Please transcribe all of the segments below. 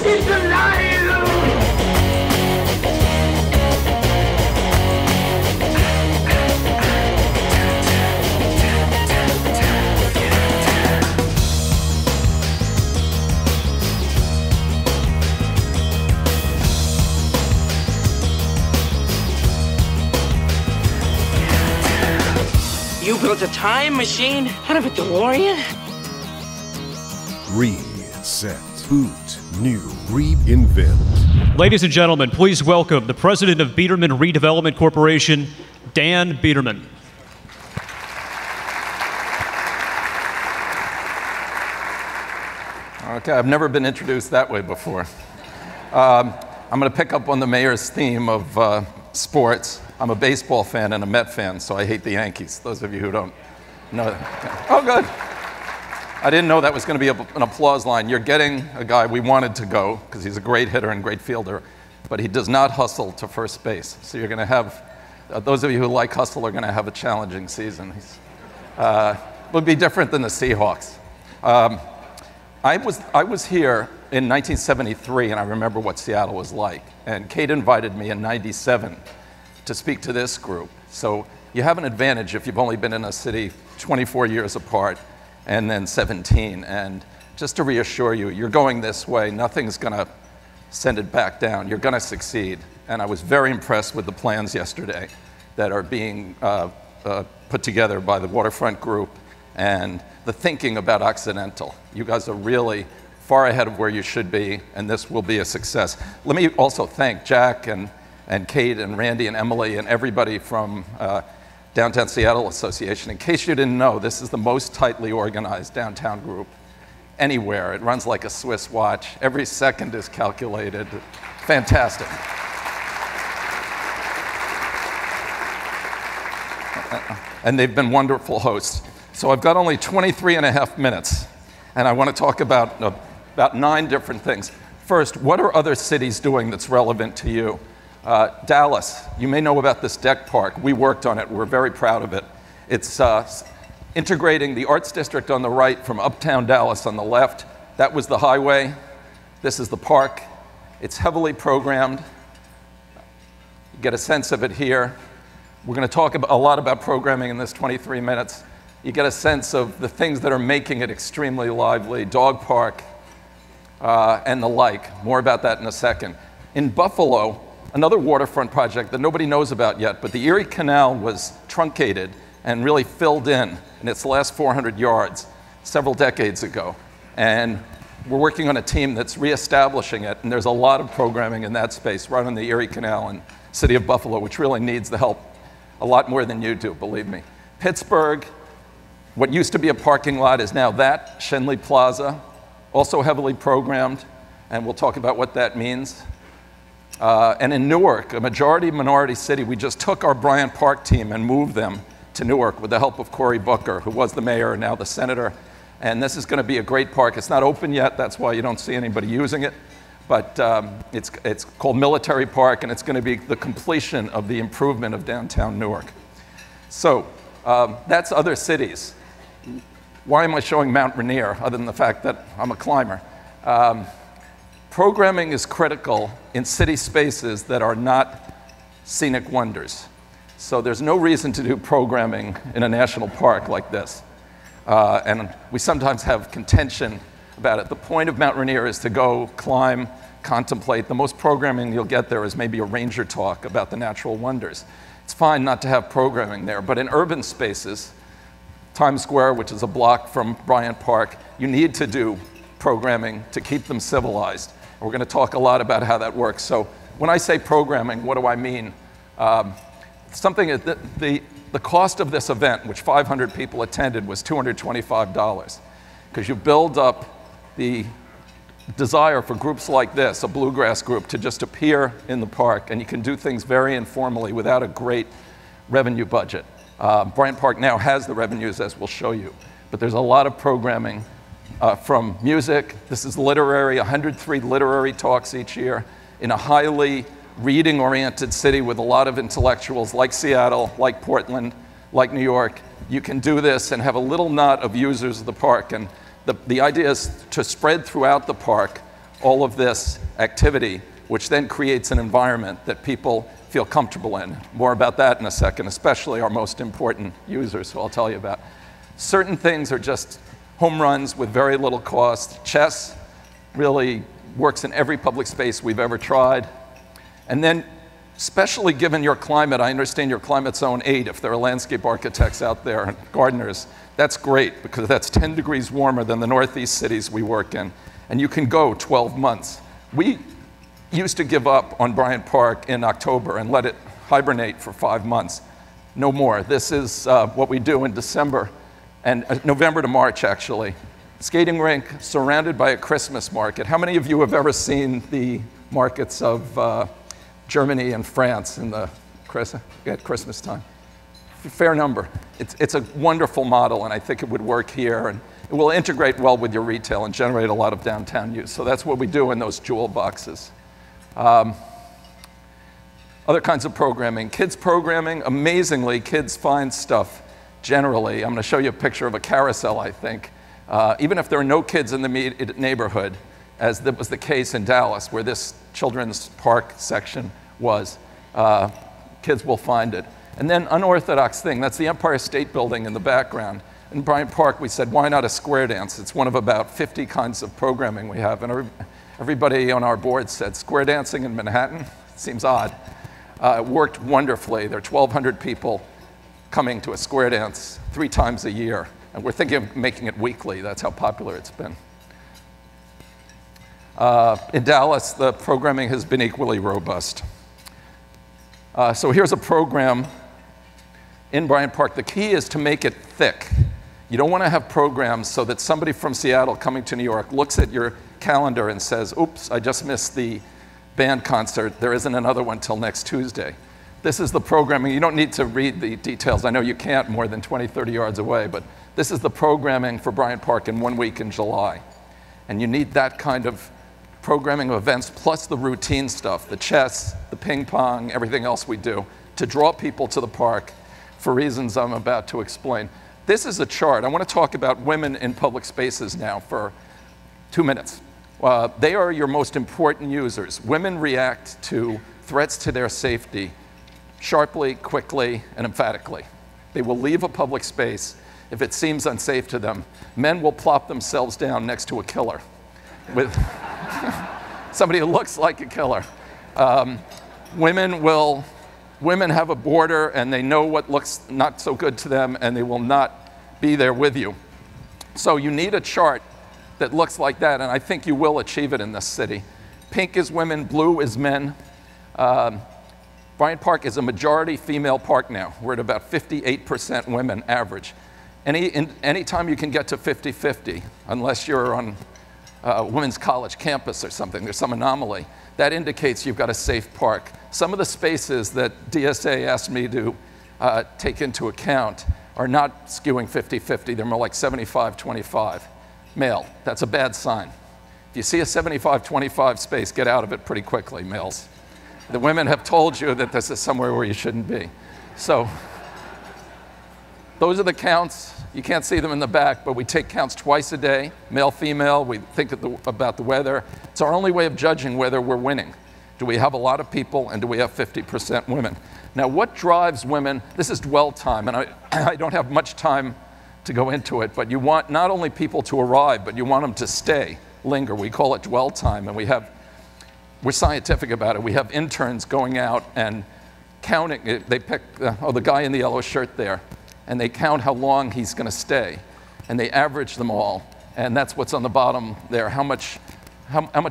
It's alive! You built a time machine out of a DeLorean? Reset, boot, new, reinvent. Ladies and gentlemen, please welcome the president of Biederman Redevelopment Corporation, Dan Biederman. Okay, I've never been introduced that way before. I'm going to pick up on the mayor's theme of sports. I'm a baseball fan and a Met fan, so I hate the Yankees. Those of you who don't know. Oh, good. I didn't know that was going to be an applause line. You're getting a guy we wanted to go, because he's a great hitter and great fielder, but he does not hustle to first base. So you're going to have, those of you who like hustle are going to have a challenging season. Would be different than the Seahawks. I was here in 1973, and I remember what Seattle was like. And Kate invited me in '97 to speak to this group. So you have an advantage if you've only been in a city 24 years apart and then 17. And just to reassure you, you're going this way, nothing's gonna send it back down. You're gonna succeed. And I was very impressed with the plans yesterday that are being put together by the Waterfront Group and the thinking about Occidental. You guys are really far ahead of where you should be, and this will be a success. Let me also thank Jack and Kate and Randy and Emily and everybody from Downtown Seattle Association. In case you didn't know, this is the most tightly organized downtown group anywhere. It runs like a Swiss watch. Every second is calculated. Fantastic. And they've been wonderful hosts. So I've got only 23 and a half minutes, and I want to talk about 9 different things. First, what are other cities doing that's relevant to you? Dallas, you may know about this deck park. We worked on it. We're very proud of it. It's integrating the Arts District on the right from uptown Dallas on the left. That was the highway. This is the park. It's heavily programmed. You get a sense of it here. We're going to talk a lot about programming in this 23 minutes. You get a sense of the things that are making it extremely lively, dog park and the like. More about that in a second. In Buffalo, another waterfront project that nobody knows about yet, but the Erie Canal was truncated and really filled in its last 400 yards several decades ago. And we're working on a team that's reestablishing it, and there's a lot of programming in that space right on the Erie Canal in the city of Buffalo, which really needs the help a lot more than you do, believe me. Pittsburgh, what used to be a parking lot is now that, Schenley Plaza, also heavily programmed, and we'll talk about what that means. And in Newark, a majority-minority city, we just took our Bryant Park team and moved them to Newark with the help of Cory Booker, who was the mayor and now the senator. And this is going to be a great park. It's not open yet, that's why you don't see anybody using it. But it's called Military Park, and it's going to be the completion of the improvement of downtown Newark. So that's other cities. Why am I showing Mount Rainier, other than the fact that I'm a climber? Programming is critical in city spaces that are not scenic wonders. So there's no reason to do programming in a national park like this. And we sometimes have contention about it. The point of Mount Rainier is to go climb, contemplate. The most programming you'll get there is maybe a ranger talk about the natural wonders. It's fine not to have programming there, but in urban spaces, Times Square, which is a block from Bryant Park, you need to do programming to keep them civilized. And we're going to talk a lot about how that works. So when I say programming, what do I mean? The cost of this event, which 500 people attended, was $225, because you build up the desire for groups like this, a bluegrass group, to just appear in the park, and you can do things very informally without a great revenue budget. Bryant Park now has the revenues, as we'll show you, but there's a lot of programming from music. This is literary, 103 literary talks each year in a highly reading-oriented city with a lot of intellectuals like Seattle, like Portland, like New York. You can do this and have a little knot of users of the park, and the idea is to spread throughout the park all of this activity, which then creates an environment that people feel comfortable in. More about that in a second, especially our most important users, who I'll tell you about. Certain things are just home runs with very little cost. Chess really works in every public space we've ever tried. And then, especially given your climate, I understand your climate's zone 8, if there are landscape architects out there and gardeners, that's great, because that's 10 degrees warmer than the Northeast cities we work in. And you can go 12 months. We used to give up on Bryant Park in October and let it hibernate for 5 months. No more. This is what we do in December, and November to March, actually. Skating rink surrounded by a Christmas market. How many of you have ever seen the markets of Germany and France in the at Christmas time? Fair number. It's a wonderful model, and I think it would work here, and it will integrate well with your retail and generate a lot of downtown use. So that's what we do in those jewel boxes. Other kinds of programming. Kids programming, amazingly, kids find stuff generally. I'm going to show you a picture of a carousel, I think. Even if there are no kids in the neighborhood, as that was the case in Dallas, where this children's park section was, kids will find it. And then unorthodox thing, that's the Empire State Building in the background. In Bryant Park, we said, why not a square dance? It's one of about 50 kinds of programming we have. And everybody on our board said, square dancing in Manhattan? Seems odd. It worked wonderfully. There are 1,200 people coming to a square dance 3 times a year. And we're thinking of making it weekly. That's how popular it's been. In Dallas, the programming has been equally robust. So here's a program in Bryant Park. The key is to make it thick. You don't want to have programs so that somebody from Seattle coming to New York looks at your calendar and says, oops, I just missed the band concert. There isn't another one till next Tuesday. This is the programming. You don't need to read the details. I know you can't more than 20, 30 yards away, but this is the programming for Bryant Park in 1 week in July. And you need that kind of programming of events plus the routine stuff, the chess, the ping pong, everything else we do, to draw people to the park for reasons I'm about to explain. This is a chart. I want to talk about women in public spaces now for 2 minutes. They are your most important users. Women react to threats to their safety sharply, quickly, and emphatically. They will leave a public space if it seems unsafe to them. Men will plop themselves down next to a killer with somebody who looks like a killer. Women have a border, and they know what looks not so good to them, and they will not be there with you. So you need a chart that looks like that, and I think you will achieve it in this city. Pink is women, blue is men. Bryant Park is a majority female park now. We're at about 58% women average. Anytime you can get to 50-50, unless you're on a women's college campus or something, there's some anomaly, that indicates you've got a safe park. Some of the spaces that DSA asked me to take into account are not skewing 50-50, they're more like 75-25 male. That's a bad sign. If you see a 75-25 space, get out of it pretty quickly, males. The women have told you that this is somewhere where you shouldn't be. So those are the counts. You can't see them in the back, but we take counts twice a day, male, female. We think about the weather. It's our only way of judging whether we're winning. Do we have a lot of people, and do we have 50% women? Now, what drives women? This is dwell time, and I don't have much time to go into it, but you want not only people to arrive, but you want them to stay, linger. We call it dwell time, and we're scientific about it. We have interns going out and counting. They pick, the guy in the yellow shirt there, and they count how long he's going to stay, and they average them all, and that's what's on the bottom there, how much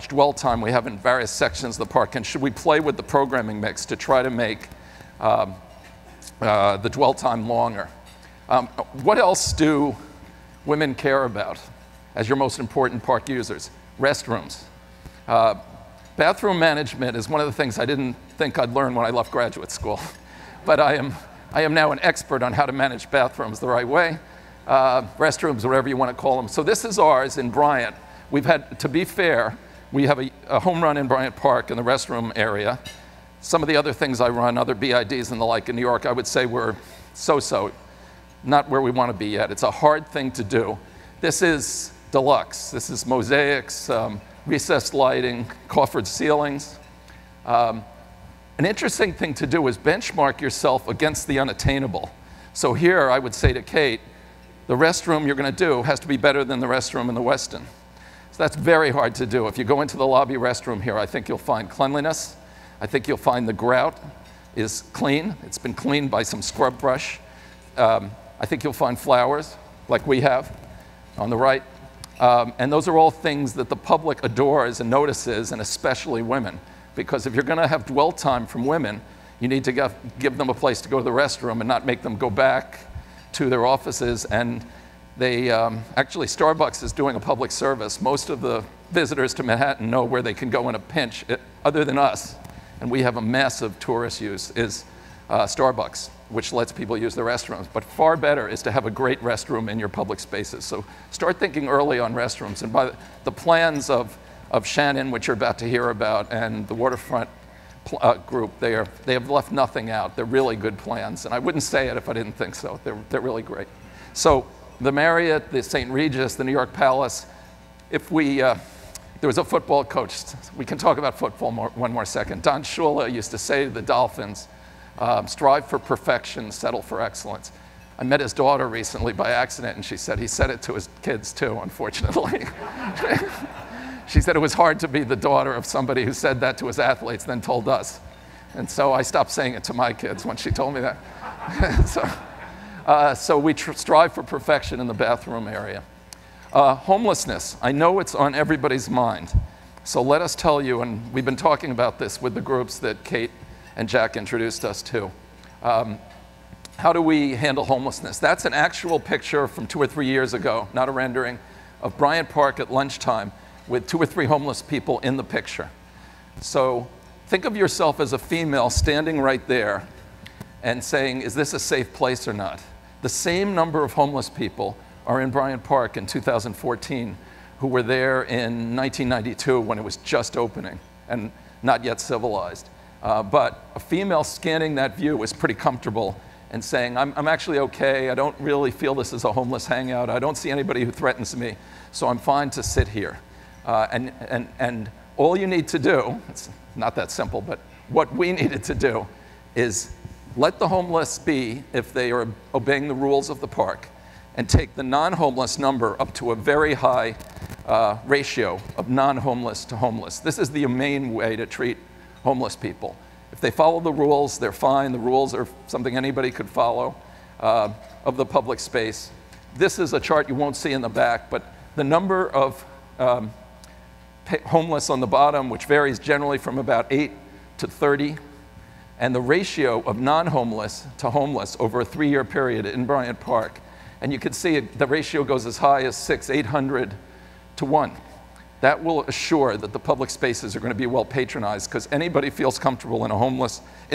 dwell time we have in various sections of the park, and should we play with the programming mix to try to make the dwell time longer. What else do women care about as your most important park users? Restrooms. Bathroom management is one of the things I didn't think I'd learn when I left graduate school. But I am now an expert on how to manage bathrooms the right way. Restrooms, whatever you want to call them. So this is ours in Bryant. We've had, to be fair, we have a home run in Bryant Park in the restroom area. Some of the other things I run, other BIDs and the like in New York, I would say we're so-so, not where we want to be yet. It's a hard thing to do. This is deluxe. This is mosaics, recessed lighting, coffered ceilings. An interesting thing to do is benchmark yourself against the unattainable. So here I would say to Kate, the restroom you're going to do has to be better than the restroom in the Westin. So that's very hard to do. If you go into the lobby restroom here, I think you'll find cleanliness. I think you'll find the grout is clean. It's been cleaned by some scrub brush. I think you'll find flowers, like we have on the right. And those are all things that the public adores and notices, and especially women. Because if you're going to have dwell time from women, you need to give them a place to go to the restroom and not make them go back to their offices. And they, actually, Starbucks is doing a public service. Most of the visitors to Manhattan know where they can go in a pinch, other than us. And we have a massive tourist use, is Starbucks, which lets people use the restrooms. But far better is to have a great restroom in your public spaces. So start thinking early on restrooms. And by the plans of Shannon, which you're about to hear about, and the Waterfront group, they have left nothing out. They're really good plans. And I wouldn't say it if I didn't think so. They're really great. So the Marriott, the St. Regis, the New York Palace, if we, there was a football coach. We can talk about football one more second. Don Shula used to say to the Dolphins, strive for perfection, settle for excellence. I met his daughter recently by accident, and she said he said it to his kids too, unfortunately. She said it was hard to be the daughter of somebody who said that to his athletes, then told us. And so I stopped saying it to my kids when she told me that. So we strive for perfection in the bathroom area. Homelessness, I know it's on everybody's mind. So let us tell you, and we've been talking about this with the groups that Kate and Jack introduced us to. How do we handle homelessness? That's an actual picture from 2 or 3 years ago, not a rendering, of Bryant Park at lunchtime with 2 or 3 homeless people in the picture. So think of yourself as a female standing right there and saying, is this a safe place or not? The same number of homeless people are in Bryant Park in 2014 who were there in 1992 when it was just opening and not yet civilized. But a female scanning that view was pretty comfortable and saying, I'm actually okay. I don't really feel this is a homeless hangout. I don't see anybody who threatens me, so I'm fine to sit here. And all you need to do, it's not that simple, but what we needed to do is let the homeless be if they are obeying the rules of the park, and take the non-homeless number up to a very high ratio of non-homeless to homeless. This is the humane way to treat homeless people. If they follow the rules, they're fine. The rules are something anybody could follow of the public space. This is a chart you won't see in the back, but the number of homeless on the bottom, which varies generally from about 8 to 30, and the ratio of non-homeless to homeless over a 3-year period in Bryant Park. And you can see the ratio goes as high as 800 to 1. That will assure that the public spaces are going to be well patronized, because anybody feels comfortable in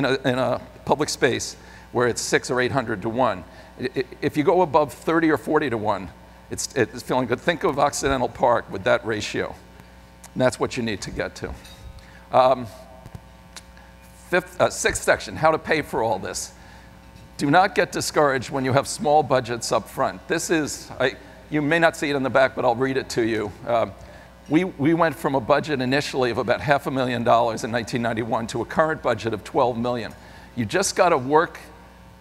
a public space where it's 600 or 800 to 1. If you go above 30 or 40 to 1, it's feeling good. Think of Occidental Park with that ratio. And that's what you need to get to. Sixth section, how to pay for all this. Do not get discouraged when you have small budgets up front. This is, you may not see it in the back, but I'll read it to you. We went from a budget initially of about $500,000 in 1991 to a current budget of $12 million. You just got to work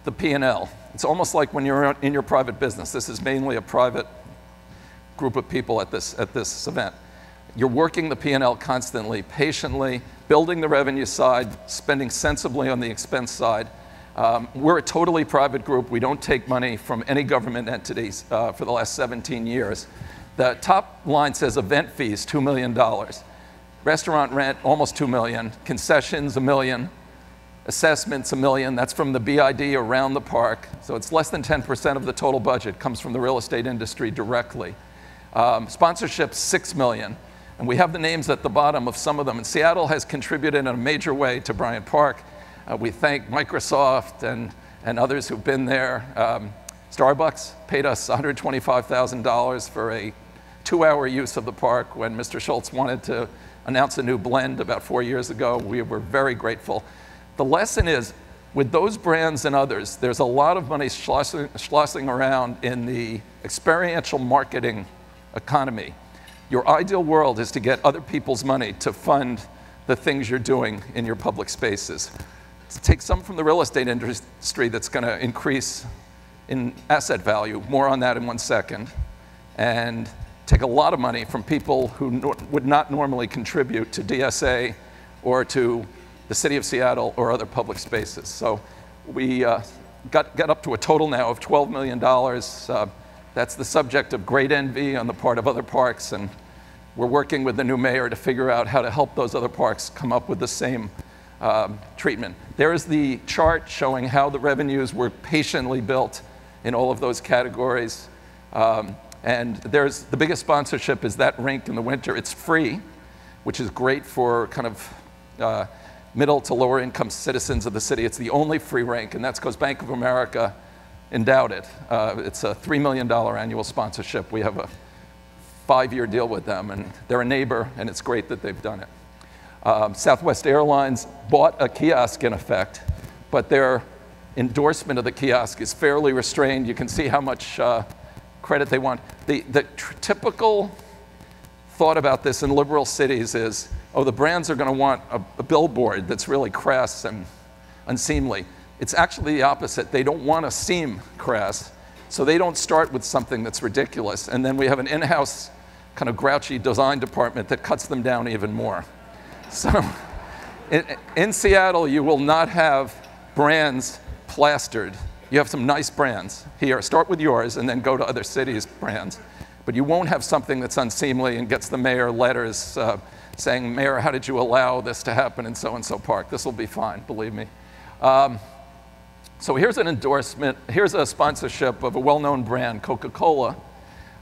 the P&L. It's almost like when you're in your private business. This is mainly a private group of people at this event. You're working the P&L constantly, patiently, building the revenue side, spending sensibly on the expense side. We're a totally private group. We don't take money from any government entities for the last 17 years. The top line says event fees, $2 million. Restaurant rent, almost $2 million. Concessions, $1 million. Assessments, $1 million. That's from the BID around the park. So it's less than 10% of the total budget comes from the real estate industry directly. Sponsorships, $6 million. And we have the names at the bottom of some of them. And Seattle has contributed in a major way to Bryant Park. We thank Microsoft and others who've been there. Starbucks paid us $125,000 for a 2-hour use of the park when Mr. Schultz wanted to announce a new blend about 4 years ago. We were very grateful. The lesson is, with those brands and others, there's a lot of money sloshing around in the experiential marketing economy. Your ideal world is to get other people's money to fund the things you're doing in your public spaces. Take some from the real estate industry that's going to increase in asset value, more on that in 1 second, and take a lot of money from people who would not normally contribute to DSA or to the city of Seattle or other public spaces. So we got up to a total now of $12 million. That's the subject of great envy on the part of other parks, and we're working with the new mayor to figure out how to help those other parks come up with the same treatment. There is the chart showing how the revenues were patiently built in all of those categories. And there's the biggest sponsorship is that rink in the winter. It's free, which is great for kind of middle to lower income citizens of the city. It's the only free rink, and that's because Bank of America endowed it. It's a $3 million annual sponsorship. We have a 5-year deal with them, and they're a neighbor, and it's great that they've done it. Southwest Airlines bought a kiosk in effect, but their endorsement of the kiosk is fairly restrained. You can see how much credit they want. The typical thought about this in liberal cities is, oh, the brands are going to want a billboard that's really crass and unseemly. It's actually the opposite. They don't want to seem crass, so they don't start with something that's ridiculous. And then we have an in-house kind of grouchy design department that cuts them down even more. So in Seattle, you will not have brands plastered. You have some nice brands here. Start with yours and then go to other cities' brands. But you won't have something that's unseemly and gets the mayor letters saying, Mayor, how did you allow this to happen in so-and-so park? This will be fine, believe me. So here's an endorsement. Here's a sponsorship of a well-known brand, Coca-Cola.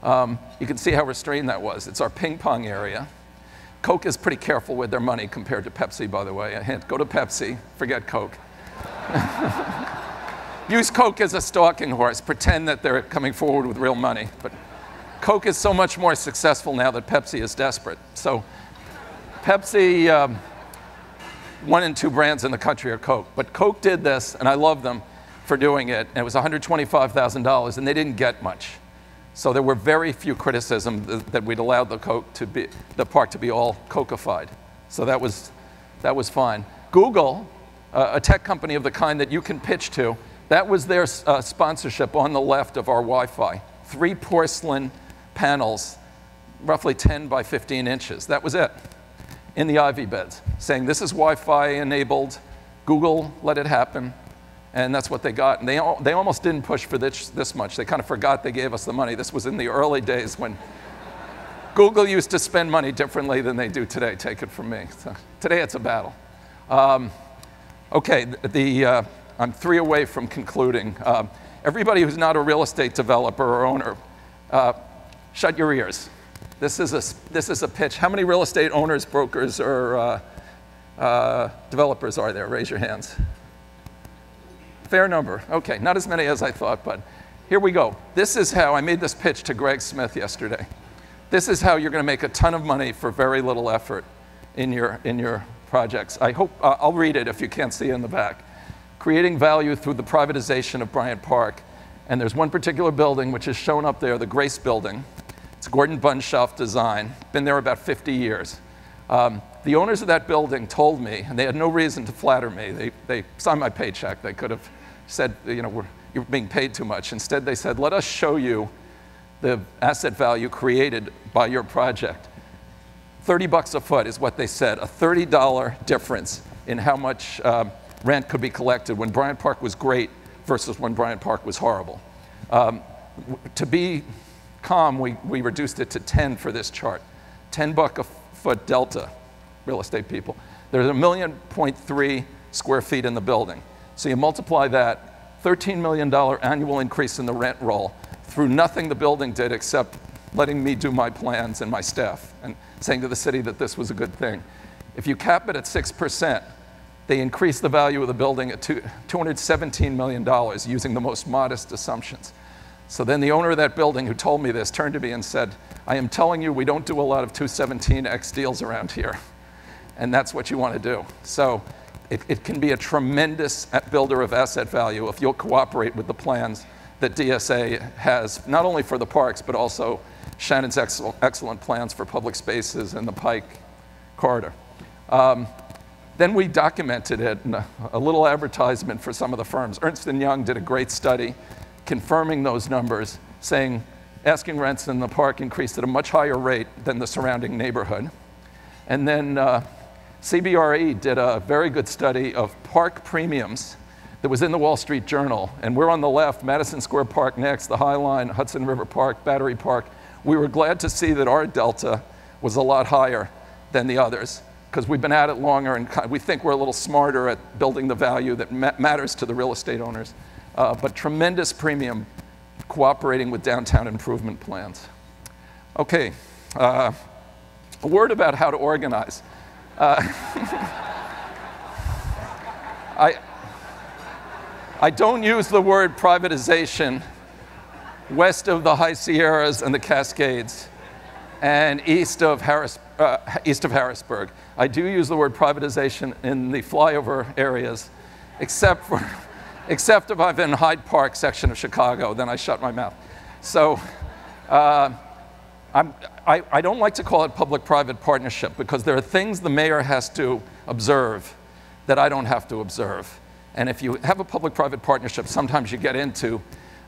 You can see how restrained that was. It's our ping pong area. Coke is pretty careful with their money compared to Pepsi, by the way. A hint, go to Pepsi, forget Coke. Use Coke as a stalking horse. Pretend that they're coming forward with real money. But Coke is so much more successful now that Pepsi is desperate. So Pepsi, 1 in 2 brands in the country are Coke. But Coke did this, and I love them for doing it. And it was $125,000, and they didn't get much. So there were very few criticisms that we'd allowed the park to be all Coke-ified. So that was fine. Google, a tech company of the kind that you can pitch to, that was their sponsorship on the left of our Wi-Fi. 3 porcelain panels, roughly 10 by 15 inches. That was it, in the ivy beds, saying this is Wi-Fi enabled. Google let it happen, and that's what they got. And they almost didn't push for this much. They kind of forgot they gave us the money. This was in the early days when Google used to spend money differently than they do today. Take it from me. So today it's a battle. Okay, I'm 3 away from concluding. Everybody who's not a real estate developer or owner, shut your ears. This is a pitch. How many real estate owners, brokers, or developers are there? Raise your hands. Fair number. Okay, not as many as I thought, but here we go. This is how I made this pitch to Greg Smith yesterday. This is how you're going to make a ton of money for very little effort in your projects. I hope I'll read it if you can't see it in the back. Creating value through the privatization of Bryant Park. And there's one particular building which is shown up there, the Grace Building. It's Gordon Bunshoff design, been there about 50 years. The owners of that building told me, and they had no reason to flatter me, they signed my paycheck. They could have said, you know, you're being paid too much. Instead, they said, let us show you the asset value created by your project. $30 a foot is what they said, a $30 difference in how much rent could be collected when Bryant Park was great versus when Bryant Park was horrible. To be calm, we reduced it to 10 for this chart. $10 a foot delta, real estate people. There's 1.3 million square feet in the building. So you multiply that, $13 million annual increase in the rent roll through nothing the building did except letting me do my plans and my staff and saying to the city that this was a good thing. If you cap it at 6%, they increase the value of the building at $217 million using the most modest assumptions. So then the owner of that building who told me this turned to me and said, I am telling you we don't do a lot of 217X deals around here. And that's what you want to do. So it can be a tremendous builder of asset value if you'll cooperate with the plans that DSA has, not only for the parks, but also Shannon's excellent plans for public spaces in the Pike corridor. Then we documented it in a little advertisement for some of the firms. Ernst & Young did a great study confirming those numbers, saying asking rents in the park increased at a much higher rate than the surrounding neighborhood. And then CBRE did a very good study of park premiums that was in the Wall Street Journal. And we're on the left, Madison Square Park next, the High Line, Hudson River Park, Battery Park. We were glad to see that our delta was a lot higher than the others, because we've been at it longer and we think we're a little smarter at building the value that matters to the real estate owners. But tremendous premium cooperating with downtown improvement plans. Okay, a word about how to organize. I don't use the word privatization west of the High Sierras and the Cascades and east of Harrisburg. I do use the word privatization in the flyover areas, except if I'm in Hyde Park section of Chicago, then I shut my mouth. So I don't like to call it public-private partnership because there are things the mayor has to observe that I don't have to observe. And if you have a public-private partnership, sometimes you get into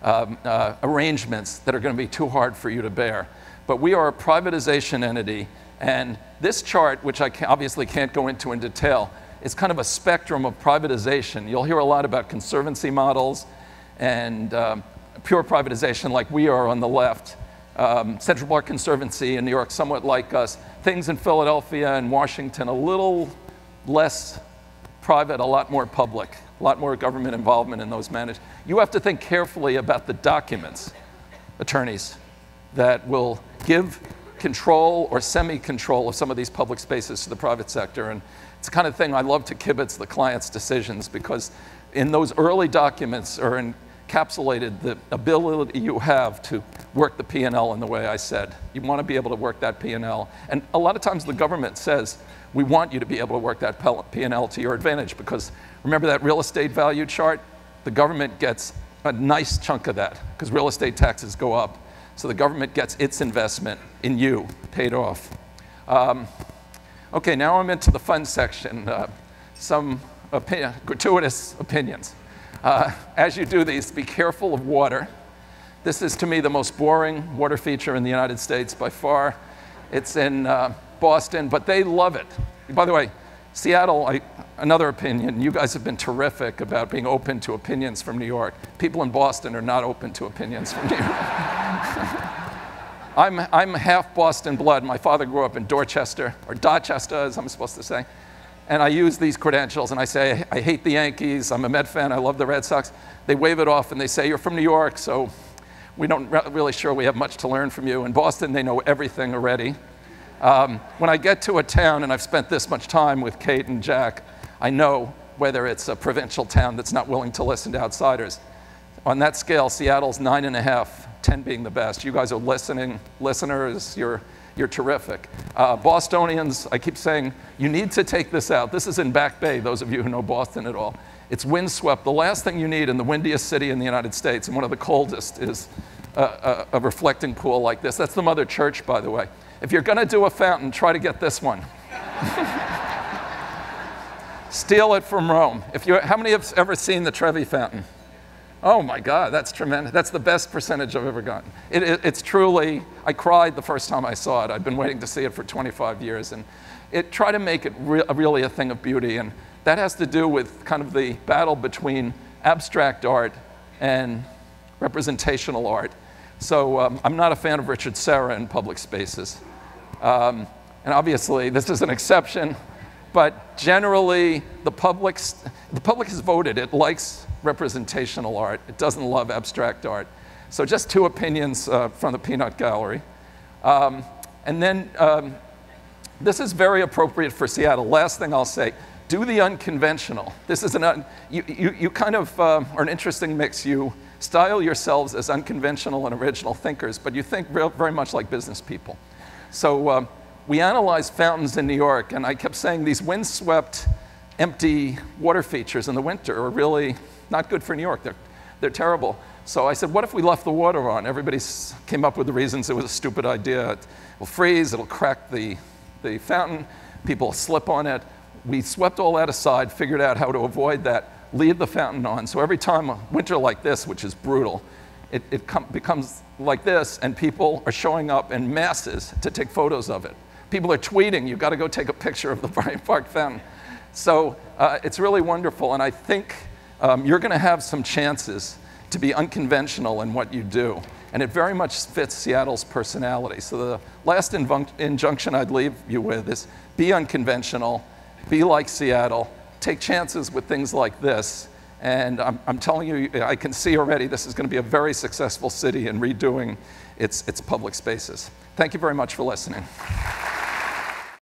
arrangements that are going to be too hard for you to bear. But we are a privatization entity, and this chart, which I obviously can't go into in detail, is kind of a spectrum of privatization. You'll hear a lot about conservancy models and pure privatization like we are on the left. Central Park Conservancy in New York, somewhat like us. Things in Philadelphia and Washington, a little less private, a lot more public, a lot more government involvement in those managed. You have to think carefully about the documents, attorneys, that will give control or semi-control of some of these public spaces to the private sector. And it's the kind of thing I love to kibitz the client's decisions, because in those early documents are encapsulated the ability you have to work the P&L in the way I said. You want to be able to work that P&L. And a lot of times the government says, we want you to be able to work that P&L to your advantage, because remember that real estate value chart? The government gets a nice chunk of that because real estate taxes go up. So the government gets its investment in you paid off. Okay, now I'm into the fun section. Some gratuitous opinions. As you do these, be careful of water. This is, to me, the most boring water feature in the United States by far. It's in Boston, but they love it. By the way, Seattle, another opinion. You guys have been terrific about being open to opinions from New York. People in Boston are not open to opinions from New York. I'm half Boston blood. My father grew up in Dorchester, or Dorchester, as I'm supposed to say. And I use these credentials, and I say, I hate the Yankees, I'm a Met fan, I love the Red Sox. They wave it off, and they say, you're from New York, so we don't really sure we have much to learn from you. In Boston, they know everything already. When I get to a town, and I've spent this much time with Kate and Jack, I know whether it's a provincial town that's not willing to listen to outsiders. On that scale, Seattle's 9.5, 10 being the best. You guys are listeners, you're terrific. Bostonians, I keep saying, you need to take this out. This is in Back Bay, those of you who know Boston at all. It's windswept. The last thing you need in the windiest city in the United States, and one of the coldest, is a reflecting pool like this. That's the Mother Church, by the way. If you're gonna do a fountain, try to get this one. Steal it from Rome. How many have ever seen the Trevi Fountain? Oh my God, that's tremendous. That's the best percentage I've ever gotten. It's truly, I cried the first time I saw it. I've been waiting to see it for 25 years. And try to make it really a thing of beauty. And that has to do with kind of the battle between abstract art and representational art. So I'm not a fan of Richard Serra in public spaces. And obviously, this is an exception. But generally, the public has voted. It likes representational art. It doesn't love abstract art. So just two opinions from the peanut gallery. And then this is very appropriate for Seattle. Last thing I'll say, do the unconventional. This is you kind of are an interesting mix. You style yourselves as unconventional and original thinkers, but you think very much like business people. So we analyzed fountains in New York, and I kept saying these windswept, empty water features in the winter are really not good for New York. They're terrible. So I said, what if we left the water on? Everybody came up with the reasons it was a stupid idea. It will freeze, it'll crack the fountain, people will slip on it. We swept all that aside, figured out how to avoid that, leave the fountain on. So every time a winter like this, which is brutal, it becomes like this, and people are showing up in masses to take photos of it. People are tweeting, you've got to go take a picture of the Bryant Park fountain. So it's really wonderful, and I think you're going to have some chances to be unconventional in what you do. And it very much fits Seattle's personality. So the last injunction I'd leave you with is be unconventional, be like Seattle, take chances with things like this. And I'm telling you, I can see already this is going to be a very successful city in redoing its public spaces. Thank you very much for listening.